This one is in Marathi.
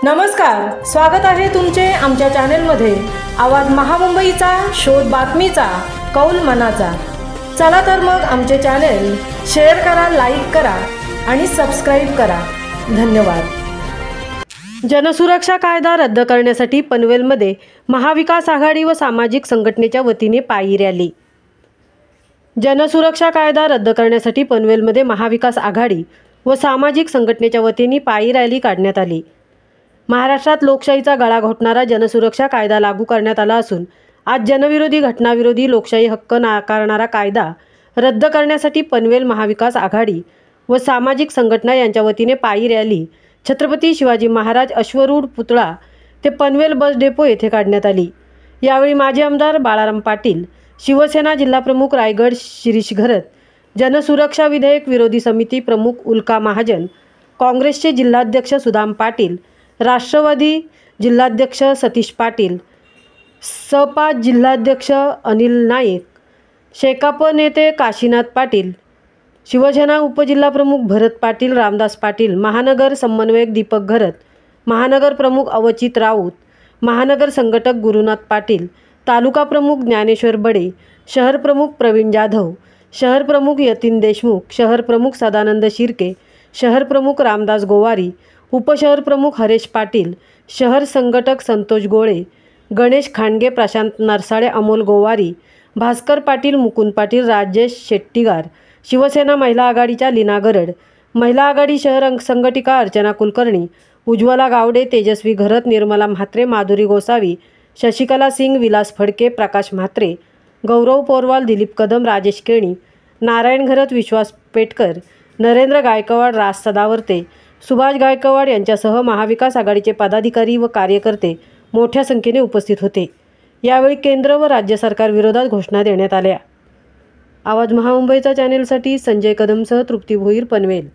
नमस्कार, स्वागत आहे तुमचे आमच्या चॅनलमध्ये। आवाज महामुंबईचा, शोध बातमीचा, कौल मनाचा। चला तर मग आमचे चॅनल शेअर करा, लाईक करा आणि सबस्क्राइब करा। धन्यवाद। जनसुरक्षा कायदा रद्द करण्यासाठी पनवेलमध्ये महाविकास आघाडी व सामाजिक संघटनेच्या वतीने पायी रॅली। जनसुरक्षा कायदा रद्द करण्यासाठी पनवेलमध्ये महाविकास आघाडी व सामाजिक संघटनेच्या वतीने पायी रॅली काढण्यात आली। महाराष्ट्रात लोकशाहीचा गळा घोटणारा जनसुरक्षा कायदा लागू करण्यात आला असून आज जनविरोधी, घटनाविरोधी, लोकशाही हक्क नाकारणारा कायदा रद्द करण्यासाठी पनवेल महाविकास आघाडी व सामाजिक संघटना यांच्या वतीने पायी रॅली छत्रपती शिवाजी महाराज अश्वरूढ पुतळा ते पनवेल बस डेपो येथे काढण्यात आली। यावेळी माजी आमदार बाळाराम पाटील, शिवसेना जिल्हाप्रमुख रायगड शिरीष घरत, जनसुरक्षा विधेयक विरोधी समिती प्रमुख उल्का महाजन, काँग्रेसचे जिल्हाध्यक्ष सुदाम पाटील, राष्ट्रवादी जिल्हाध्यक्ष सतीश पाटील, सपा जिल्हाध्यक्ष अनिल नाईक, शेकाप नेते काशीनाथ पाटील, शिवसेना उपजिल्हाप्रमुख भरत पाटील, रामदास पाटील, महानगर समन्वयक दीपक घरत, महानगर प्रमुख अवचित राऊत, महानगर संघटक गुरुनाथ पाटील, तालुका प्रमुख ज्ञानेश्वर बडे, शहर प्रमुख प्रवीण जाधव, शहर प्रमुख यतीन देशमुख, शहर प्रमुख सदानंद शिर्के, शहर प्रमुख रामदास गोवारी, उपशहर प्रमुख हरेश पाटील, शहर संघटक संतोष गोळे, गणेश खांडगे, प्रशांत नरसाळे, अमोल गोवारी, भास्कर पाटील, मुकुंद पाटील, राजेश शेट्टीगार, शिवसेना महिला आघाडीच्या लीना गरड, महिला आघाडी शहर संघटिका अर्चना कुलकर्णी, उज्ज्वला गावडे, तेजस्वी घरत, निर्मला म्हात्रे, माधुरी गोसावी, शशिकला सिंग, विलास फडके, प्रकाश म्हात्रे, गौरव पोरवाल, दिलीप कदम, राजेश केणी, नारायण घरत, विश्वास पेटकर, नरेंद्र गायकवाड, राज सदावर्ते, सुभाष गायकवाड यांच्यासह महाविकास आघाडीचे पदाधिकारी व कार्यकर्ते मोठ्या संख्येने उपस्थित होते। यावेळी केंद्र व राज्य सरकार विरोधात घोषणा देण्यात आल्या। आवाज महामुंबईचा चॅनेलसाठी संजय कदमसह तृप्ती भोईर, पनवेल।